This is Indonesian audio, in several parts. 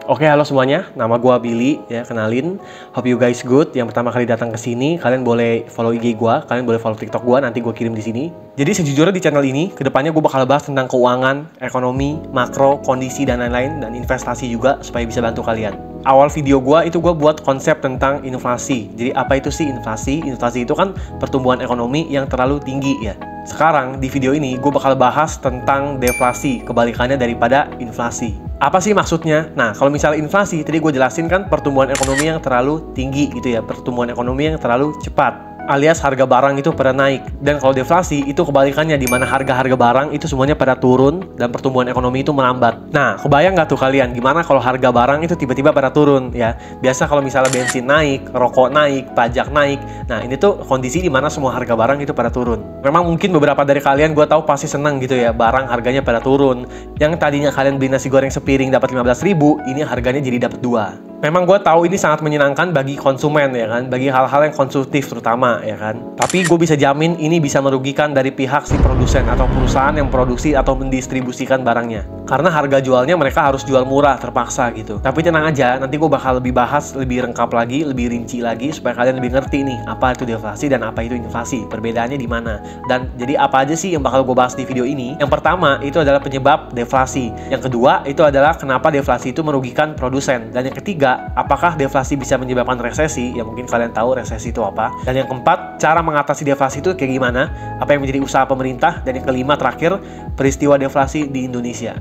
Oke, halo semuanya. Nama gua Billy, ya, kenalin. Hope you guys good. Yang pertama kali datang ke sini, kalian boleh follow IG gua, kalian boleh follow TikTok gua, nanti gua kirim di sini. Jadi sejujurnya di channel ini, kedepannya gua bakal bahas tentang keuangan, ekonomi, makro, kondisi dan lain-lain, dan investasi juga supaya bisa bantu kalian. Awal video gua itu gua buat konsep tentang inflasi. Jadi apa itu sih inflasi? Inflasi itu kan pertumbuhan ekonomi yang terlalu tinggi, ya. Sekarang di video ini gue bakal bahas tentang deflasi, kebalikannya daripada inflasi. Apa sih maksudnya? Nah, kalau misalnya inflasi, tadi gue jelasin kan pertumbuhan ekonomi yang terlalu tinggi gitu ya, pertumbuhan ekonomi yang terlalu cepat, alias harga barang itu pada naik. Dan kalau deflasi itu kebalikannya, di mana harga-harga barang itu semuanya pada turun dan pertumbuhan ekonomi itu melambat. Nah, kebayang nggak tuh kalian gimana kalau harga barang itu tiba-tiba pada turun ya? Biasa kalau misalnya bensin naik, rokok naik, pajak naik. Nah, ini tuh kondisi di mana semua harga barang itu pada turun. Memang mungkin beberapa dari kalian gue tahu pasti senang gitu ya, barang harganya pada turun. Yang tadinya kalian beli nasi goreng sepiring dapat 15.000, ini harganya jadi dapat 2. Memang gue tahu ini sangat menyenangkan bagi konsumen ya kan, bagi hal-hal yang konsumtif terutama ya kan. Tapi gue bisa jamin ini bisa merugikan dari pihak si produsen atau perusahaan yang produksi atau mendistribusikan barangnya. Karena harga jualnya mereka harus jual murah terpaksa gitu. Tapi tenang aja, nanti gue bakal lebih bahas lebih lengkap lagi, lebih rinci lagi supaya kalian lebih ngerti nih apa itu deflasi dan apa itu inflasi, perbedaannya di mana. Dan jadi apa aja sih yang bakal gue bahas di video ini? Yang pertama itu adalah penyebab deflasi. Yang kedua itu adalah kenapa deflasi itu merugikan produsen. Dan yang ketiga, apakah deflasi bisa menyebabkan resesi? Ya mungkin kalian tahu resesi itu apa. Dan yang keempat, cara mengatasi deflasi itu kayak gimana? Apa yang menjadi usaha pemerintah? Dan yang kelima terakhir, peristiwa deflasi di Indonesia.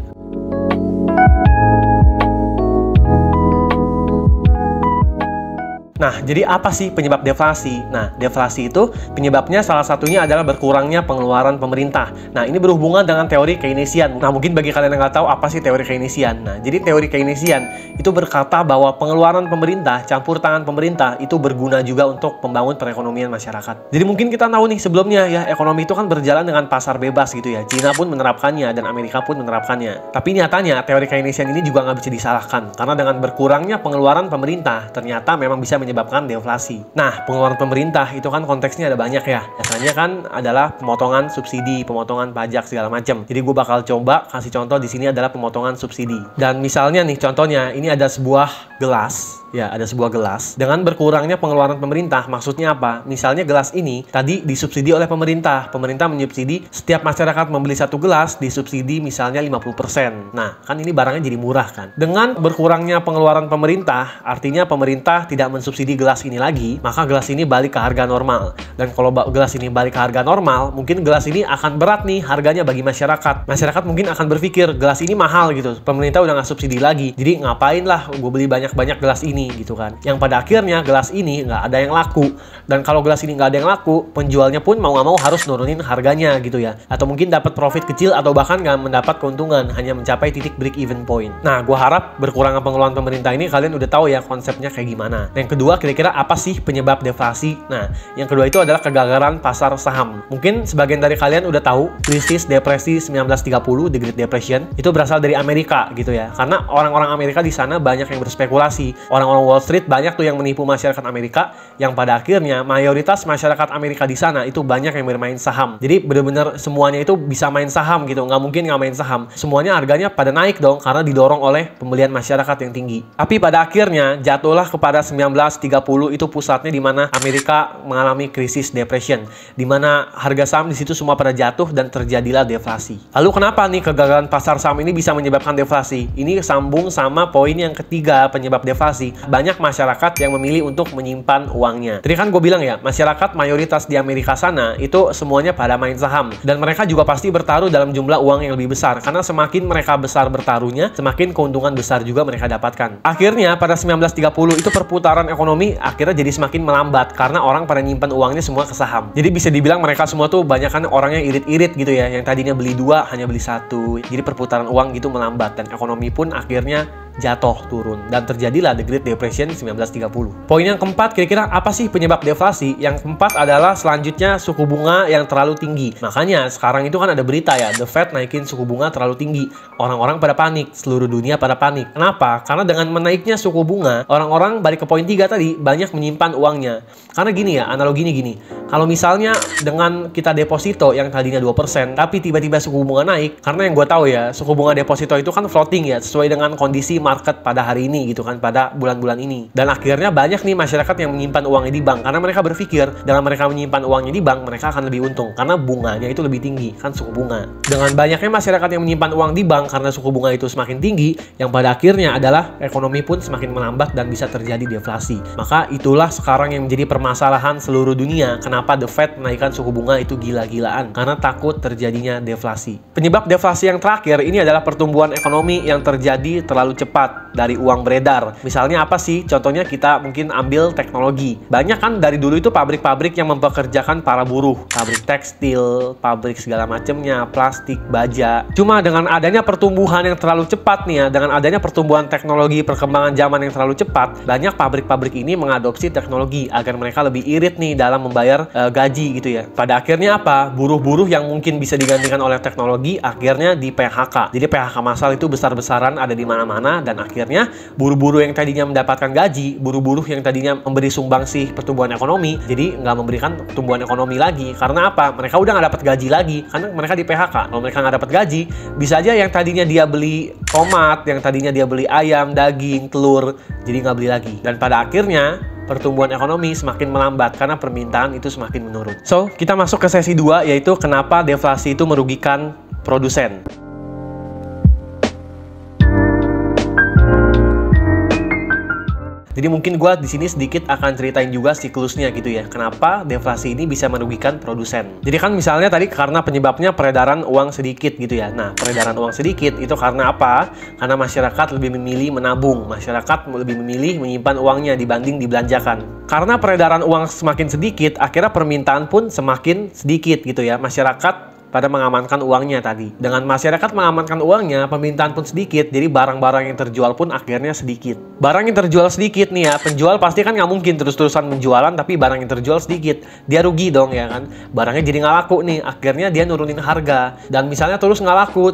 Nah, jadi apa sih penyebab deflasi? Nah, deflasi itu penyebabnya salah satunya adalah berkurangnya pengeluaran pemerintah. Nah, ini berhubungan dengan teori Keynesian. Nah, mungkin bagi kalian yang nggak tahu apa sih teori Keynesian. Nah, jadi teori Keynesian itu berkata bahwa pengeluaran pemerintah, campur tangan pemerintah itu berguna juga untuk membangun perekonomian masyarakat. Jadi mungkin kita tahu nih sebelumnya ya, ekonomi itu kan berjalan dengan pasar bebas gitu ya. Cina pun menerapkannya dan Amerika pun menerapkannya. Tapi nyatanya teori Keynesian ini juga nggak bisa disalahkan. Karena dengan berkurangnya pengeluaran pemerintah, ternyata memang bisa menyebabkan deflasi. Nah, pengeluaran pemerintah itu kan konteksnya ada banyak ya. Biasanya kan adalah pemotongan subsidi, pemotongan pajak segala macam. Jadi gue bakal coba kasih contoh di sini adalah pemotongan subsidi. Dan misalnya nih contohnya, ini ada sebuah gelas. Ya, ada sebuah gelas. Dengan berkurangnya pengeluaran pemerintah, maksudnya apa? Misalnya gelas ini tadi disubsidi oleh pemerintah. Pemerintah menyubsidi setiap masyarakat membeli satu gelas, disubsidi misalnya 50%. Nah, kan ini barangnya jadi murah kan? Dengan berkurangnya pengeluaran pemerintah, artinya pemerintah tidak mensubsidi gelas ini lagi, maka gelas ini balik ke harga normal. Dan kalau gelas ini balik ke harga normal, mungkin gelas ini akan berat nih harganya bagi masyarakat. Masyarakat mungkin akan berpikir, gelas ini mahal gitu. Pemerintah udah nggak subsidi lagi. Jadi ngapain lah gue beli banyak-banyak gelas ini gitu kan. Yang pada akhirnya gelas ini nggak ada yang laku. Dan kalau gelas ini nggak ada yang laku, penjualnya pun mau nggak mau harus nurunin harganya gitu ya. Atau mungkin dapat profit kecil atau bahkan nggak mendapat keuntungan, hanya mencapai titik break even point. Nah, gue harap berkurangnya pengeluaran pemerintah ini kalian udah tahu ya konsepnya kayak gimana. Nah, yang kedua kira-kira apa sih penyebab deflasi? Nah, yang kedua itu adalah kegagalan pasar saham. Mungkin sebagian dari kalian udah tahu krisis depresi 1930, The Great Depression, itu berasal dari Amerika gitu ya. Karena orang-orang Amerika di sana banyak yang berspekulasi. Orang-orang Wall Street banyak tuh yang menipu masyarakat Amerika, yang pada akhirnya mayoritas masyarakat Amerika di sana itu banyak yang bermain saham. Jadi bener-bener semuanya itu bisa main saham gitu, nggak mungkin nggak main saham. Semuanya harganya pada naik dong karena didorong oleh pembelian masyarakat yang tinggi. Tapi pada akhirnya jatuhlah kepada 1930 itu pusatnya di mana Amerika mengalami krisis depression, di mana harga saham di situ semua pada jatuh dan terjadilah deflasi. Lalu kenapa nih kegagalan pasar saham ini bisa menyebabkan deflasi? Ini sambung sama poin yang ketiga penyebab deflasi. Banyak masyarakat yang memilih untuk menyimpan uangnya. Tadi kan gue bilang ya, masyarakat mayoritas di Amerika sana itu semuanya pada main saham. Dan mereka juga pasti bertaruh dalam jumlah uang yang lebih besar. Karena semakin mereka besar bertaruhnya, semakin keuntungan besar juga mereka dapatkan. Akhirnya pada 1930 itu perputaran ekonomi akhirnya jadi semakin melambat. Karena orang pada nyimpan uangnya semua ke saham. Jadi bisa dibilang mereka semua tuh banyak kan orangnya irit-irit gitu ya. Yang tadinya beli 2 hanya beli 1. Jadi perputaran uang gitu melambat. Dan ekonomi pun akhirnya jatuh turun dan terjadilah The Great Depression 1930. Poin yang keempat, kira-kira apa sih penyebab deflasi? Yang keempat adalah selanjutnya suku bunga yang terlalu tinggi. Makanya sekarang itu kan ada berita ya, The Fed naikin suku bunga terlalu tinggi. Orang-orang pada panik, seluruh dunia pada panik. Kenapa? Karena dengan menaiknya suku bunga, orang-orang balik ke poin 3 tadi, banyak menyimpan uangnya. Karena gini ya, analoginya gini. Kalau misalnya dengan kita deposito yang tadinya 2%, tapi tiba-tiba suku bunga naik, karena yang gue tahu ya, suku bunga deposito itu kan floating ya, sesuai dengan kondisi market pada hari ini gitu kan, pada bulan-bulan ini. Dan akhirnya banyak nih masyarakat yang menyimpan uangnya di bank karena mereka berpikir dengan mereka menyimpan uangnya di bank mereka akan lebih untung karena bunganya itu lebih tinggi, kan suku bunga. Dengan banyaknya masyarakat yang menyimpan uang di bank karena suku bunga itu semakin tinggi, yang pada akhirnya adalah ekonomi pun semakin melambat dan bisa terjadi deflasi. Maka itulah sekarang yang menjadi permasalahan seluruh dunia, kenapa The Fed menaikkan suku bunga itu gila-gilaan, karena takut terjadinya deflasi. Penyebab deflasi yang terakhir ini adalah pertumbuhan ekonomi yang terjadi terlalu cepat dari uang beredar. Misalnya apa sih? Contohnya kita mungkin ambil teknologi. Banyak kan dari dulu itu pabrik-pabrik yang mempekerjakan para buruh, pabrik tekstil, pabrik segala macamnya, plastik, baja. Cuma dengan adanya pertumbuhan yang terlalu cepat nih ya, dengan adanya pertumbuhan teknologi, perkembangan zaman yang terlalu cepat, banyak pabrik-pabrik ini mengadopsi teknologi agar mereka lebih irit nih dalam membayar gaji gitu ya. Pada akhirnya apa? Buruh-buruh yang mungkin bisa digantikan oleh teknologi akhirnya di PHK. Jadi PHK massal itu besar-besaran ada di mana-mana, dan akhirnya buruh-buruh yang tadinya mendapatkan gaji, buruh-buruh yang tadinya memberi sumbangsih pertumbuhan ekonomi, jadi nggak memberikan pertumbuhan ekonomi lagi. Karena apa? Mereka udah nggak dapat gaji lagi karena mereka di PHK. Kalau mereka nggak dapat gaji, bisa aja yang tadinya dia beli tomat, yang tadinya dia beli ayam, daging, telur, jadi nggak beli lagi. Dan pada akhirnya pertumbuhan ekonomi semakin melambat karena permintaan itu semakin menurun. So, kita masuk ke sesi 2, yaitu kenapa deflasi itu merugikan produsen. Jadi mungkin gue di sini sedikit akan ceritain juga siklusnya gitu ya. Kenapa deflasi ini bisa merugikan produsen. Jadi kan misalnya tadi karena penyebabnya peredaran uang sedikit gitu ya. Nah, peredaran uang sedikit itu karena apa? Karena masyarakat lebih memilih menabung. Masyarakat lebih memilih menyimpan uangnya dibanding dibelanjakan. Karena peredaran uang semakin sedikit, akhirnya permintaan pun semakin sedikit gitu ya. Masyarakat pada mengamankan uangnya tadi. Dengan masyarakat mengamankan uangnya, permintaan pun sedikit, jadi barang-barang yang terjual pun akhirnya sedikit. Barang yang terjual sedikit nih ya, penjual pasti kan nggak mungkin terus-terusan menjualan, tapi barang yang terjual sedikit. Dia rugi dong ya kan. Barangnya jadi nggak laku nih, akhirnya dia nurunin harga. Dan misalnya terus nggak laku,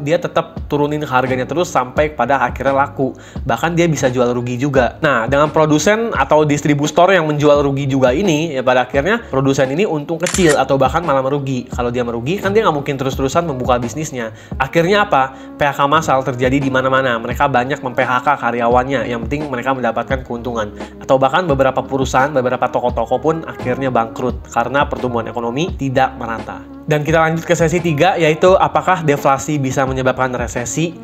dia tetap turunin harganya terus sampai pada akhirnya laku. Bahkan dia bisa jual rugi juga. Nah, dengan produsen atau distributor yang menjual rugi juga ini, ya pada akhirnya produsen ini untung kecil atau bahkan malah merugi. Kalau dia merugi, kan dia nggak mungkin terus-terusan membuka bisnisnya. Akhirnya apa? PHK massal terjadi di mana-mana. Mereka banyak mem-PHK karyawannya. Yang penting mereka mendapatkan keuntungan. Atau bahkan beberapa perusahaan, beberapa toko-toko pun akhirnya bangkrut karena pertumbuhan ekonomi tidak merata. Dan kita lanjut ke sesi 3, yaitu apakah deflasi bisa menyebabkan resesi?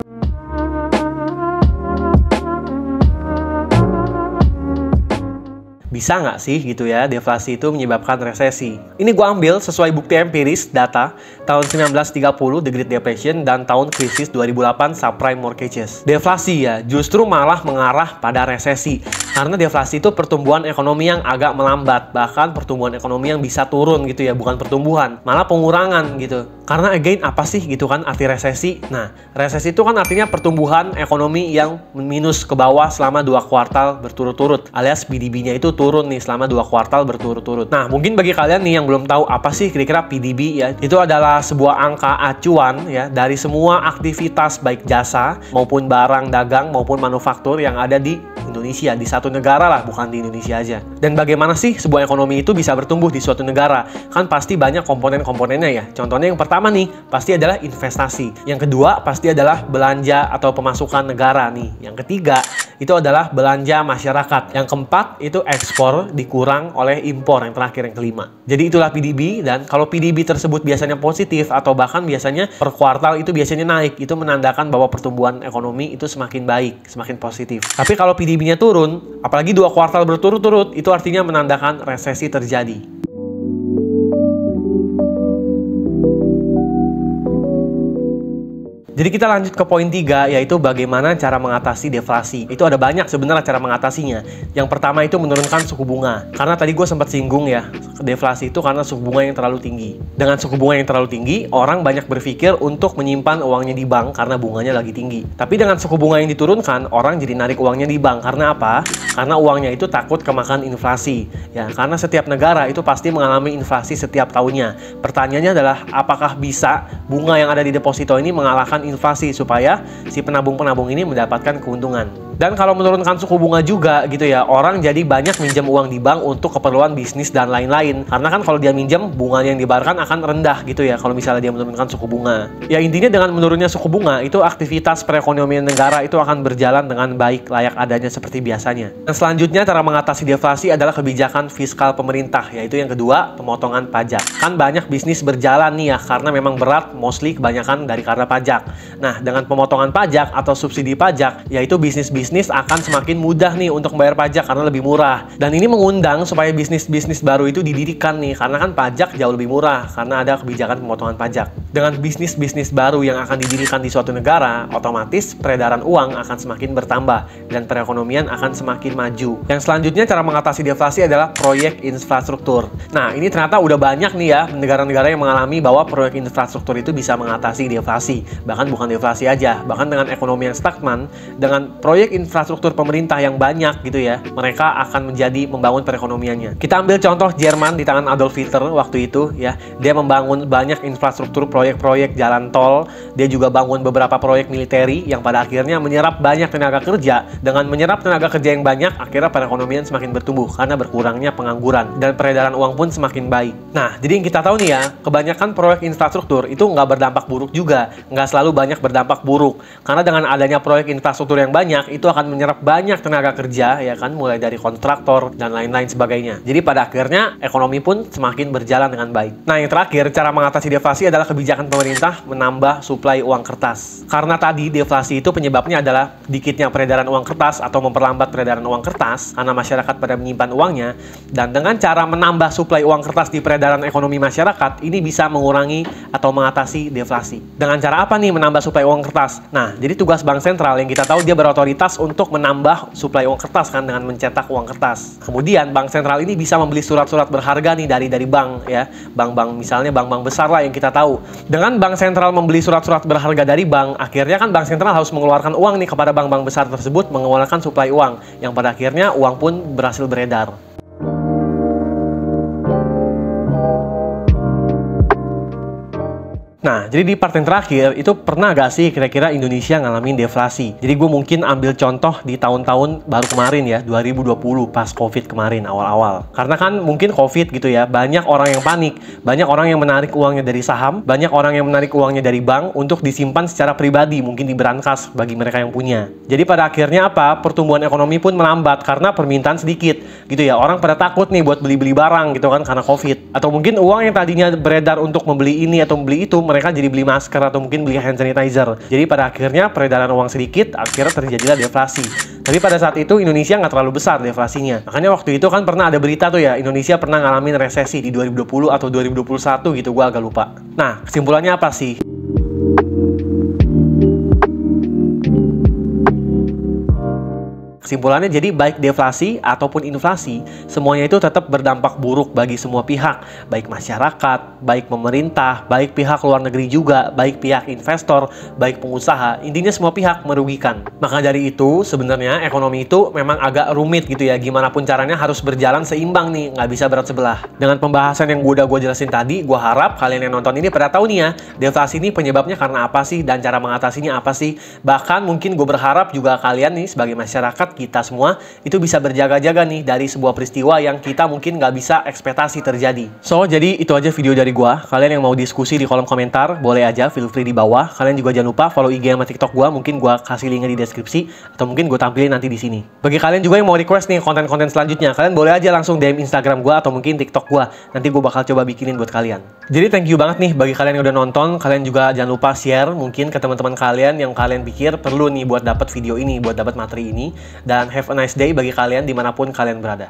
Bisa nggak sih gitu ya deflasi itu menyebabkan resesi? Ini gue ambil sesuai bukti empiris data tahun 1930 The Great Depression dan tahun krisis 2008 subprime mortgages. Deflasi ya justru malah mengarah pada resesi. Karena deflasi itu pertumbuhan ekonomi yang agak melambat. Bahkan pertumbuhan ekonomi yang bisa turun gitu ya, bukan pertumbuhan, malah pengurangan gitu. Karena again apa sih gitu kan arti resesi? Nah, resesi itu kan artinya pertumbuhan ekonomi yang minus ke bawah selama 2 kuartal berturut-turut, alias PDB-nya itu turun nih selama 2 kuartal berturut-turut. Nah, mungkin bagi kalian nih yang belum tahu apa sih kira-kira PDB ya, itu adalah sebuah angka acuan ya dari semua aktivitas baik jasa maupun barang dagang maupun manufaktur yang ada di Indonesia, di satu negara lah, bukan di Indonesia aja. Dan bagaimana sih sebuah ekonomi itu bisa bertumbuh di suatu negara? Kan pasti banyak komponen-komponennya ya. Contohnya yang pertama nih, pasti adalah investasi. Yang kedua, pasti adalah belanja atau pemasukan negara nih. Yang ketiga, itu adalah belanja masyarakat. Yang keempat, itu ekspor dikurang oleh impor. Yang terakhir, yang kelima. Jadi itulah PDB, dan kalau PDB tersebut biasanya positif atau bahkan biasanya per kuartal itu biasanya naik, itu menandakan bahwa pertumbuhan ekonomi itu semakin baik, semakin positif. Tapi kalau PDB-nya turun, apalagi 2 kuartal berturut-turut, itu artinya menandakan resesi terjadi. Jadi kita lanjut ke poin 3, yaitu bagaimana cara mengatasi deflasi. Itu ada banyak sebenarnya cara mengatasinya. Yang pertama itu menurunkan suku bunga. Karena tadi gue sempat singgung ya, deflasi itu karena suku bunga yang terlalu tinggi. Dengan suku bunga yang terlalu tinggi, orang banyak berpikir untuk menyimpan uangnya di bank karena bunganya lagi tinggi. Tapi dengan suku bunga yang diturunkan, orang jadi narik uangnya di bank. Karena apa? Karena uangnya itu takut kemakan inflasi. Ya, karena setiap negara itu pasti mengalami inflasi setiap tahunnya. Pertanyaannya adalah, apakah bisa bunga yang ada di deposito ini mengalahkan inflasi supaya si penabung-penabung ini mendapatkan keuntungan? Dan kalau menurunkan suku bunga juga gitu ya, orang jadi banyak minjam uang di bank untuk keperluan bisnis dan lain-lain. Karena kan kalau dia minjam, bunganya yang dibayarkan akan rendah gitu ya kalau misalnya dia menurunkan suku bunga. Ya intinya dengan menurunnya suku bunga, itu aktivitas perekonomian negara itu akan berjalan dengan baik layak adanya seperti biasanya. Dan selanjutnya cara mengatasi deflasi adalah kebijakan fiskal pemerintah, yaitu yang kedua, pemotongan pajak. Kan banyak bisnis berjalan nih ya, karena memang berat, mostly kebanyakan dari karena pajak. Nah, dengan pemotongan pajak atau subsidi pajak, yaitu bisnis-bisnis akan semakin mudah nih untuk membayar pajak karena lebih murah. Dan ini mengundang supaya bisnis-bisnis baru itu didirikan nih, karena kan pajak jauh lebih murah karena ada kebijakan pemotongan pajak. Dengan bisnis-bisnis baru yang akan didirikan di suatu negara, otomatis peredaran uang akan semakin bertambah dan perekonomian akan semakin maju. Yang selanjutnya cara mengatasi deflasi adalah proyek infrastruktur. Nah, ini ternyata udah banyak nih ya negara-negara yang mengalami bahwa proyek infrastruktur itu bisa mengatasi deflasi. Bahkan bukan deflasi aja, bahkan dengan ekonomi yang stagnan, dengan proyek infrastruktur pemerintah yang banyak gitu ya, mereka akan menjadi membangun perekonomiannya. Kita ambil contoh Jerman di tangan Adolf Hitler waktu itu ya, dia membangun banyak infrastruktur, proyek-proyek jalan tol, dia juga bangun beberapa proyek militeri yang pada akhirnya menyerap banyak tenaga kerja. Dengan menyerap tenaga kerja yang banyak, akhirnya perekonomian semakin bertumbuh karena berkurangnya pengangguran dan peredaran uang pun semakin baik. Nah, jadi yang kita tahu nih ya, kebanyakan proyek infrastruktur itu nggak berdampak buruk juga, nggak selalu banyak berdampak buruk. Karena dengan adanya proyek infrastruktur yang banyak, itu akan menyerap banyak tenaga kerja, ya kan, mulai dari kontraktor dan lain-lain sebagainya. Jadi pada akhirnya ekonomi pun semakin berjalan dengan baik. Nah, yang terakhir, cara mengatasi deflasi adalah kebijakan pemerintah menambah suplai uang kertas. Karena tadi deflasi itu penyebabnya adalah dikitnya peredaran uang kertas atau memperlambat peredaran uang kertas karena masyarakat pada menyimpan uangnya. Dan dengan cara menambah suplai uang kertas di peredaran ekonomi masyarakat, ini bisa mengurangi atau mengatasi deflasi. Dengan cara apa nih menambah suplai uang kertas? Nah, jadi tugas bank sentral yang kita tahu dia berotoritas untuk menambah suplai uang kertas kan dengan mencetak uang kertas. Kemudian bank sentral ini bisa membeli surat-surat berharga nih dari bank ya. Bank-bank misalnya bank-bank besar lah yang kita tahu. Dengan bank sentral membeli surat-surat berharga dari bank, akhirnya kan bank sentral harus mengeluarkan uang nih kepada bank-bank besar tersebut mengeluarkan suplai uang yang pada akhirnya uang pun berhasil beredar. Nah, jadi di part yang terakhir, itu pernah gak sih kira-kira Indonesia ngalamin deflasi? Jadi gue mungkin ambil contoh di tahun-tahun baru kemarin ya, 2020 pas COVID kemarin awal-awal. Karena kan mungkin COVID gitu ya, banyak orang yang panik, banyak orang yang menarik uangnya dari saham, banyak orang yang menarik uangnya dari bank untuk disimpan secara pribadi, mungkin di brankas bagi mereka yang punya. Jadi pada akhirnya apa? Pertumbuhan ekonomi pun melambat karena permintaan sedikit gitu ya. Orang pada takut nih buat beli-beli barang gitu kan karena COVID. Atau mungkin uang yang tadinya beredar untuk membeli ini atau membeli itu, mereka jadi beli masker atau mungkin beli hand sanitizer. Jadi pada akhirnya peredaran uang sedikit, akhirnya terjadilah deflasi. Tapi pada saat itu Indonesia nggak terlalu besar deflasinya. Makanya waktu itu kan pernah ada berita tuh ya, Indonesia pernah ngalamin resesi di 2020 atau 2021 gitu, gua agak lupa. Nah, kesimpulannya apa sih? Kesimpulannya jadi baik deflasi ataupun inflasi, semuanya itu tetap berdampak buruk bagi semua pihak, baik masyarakat, baik pemerintah, baik pihak luar negeri juga, baik pihak investor, baik pengusaha, intinya semua pihak merugikan. Maka dari itu sebenarnya ekonomi itu memang agak rumit gitu ya, gimana pun caranya harus berjalan seimbang nih, nggak bisa berat sebelah. Dengan pembahasan yang gue jelasin tadi, gue harap kalian yang nonton ini pada tahu nih ya, deflasi ini penyebabnya karena apa sih dan cara mengatasinya apa sih. Bahkan mungkin gue berharap juga kalian nih sebagai masyarakat, kita semua itu bisa berjaga-jaga nih dari sebuah peristiwa yang kita mungkin nggak bisa ekspektasi terjadi. So, jadi itu aja video dari gua. Kalian yang mau diskusi di kolom komentar, boleh aja, feel free di bawah. Kalian juga jangan lupa follow IG sama TikTok gua, mungkin gua kasih linknya di deskripsi atau mungkin gua tampilin nanti di sini. Bagi kalian juga yang mau request nih konten-konten selanjutnya, kalian boleh aja langsung DM Instagram gua atau mungkin TikTok gua. Nanti gua bakal coba bikinin buat kalian. Jadi thank you banget nih bagi kalian yang udah nonton. Kalian juga jangan lupa share mungkin ke teman-teman kalian yang kalian pikir perlu nih buat dapat video ini, buat dapat materi ini. Dan have a nice day bagi kalian dimanapun kalian berada.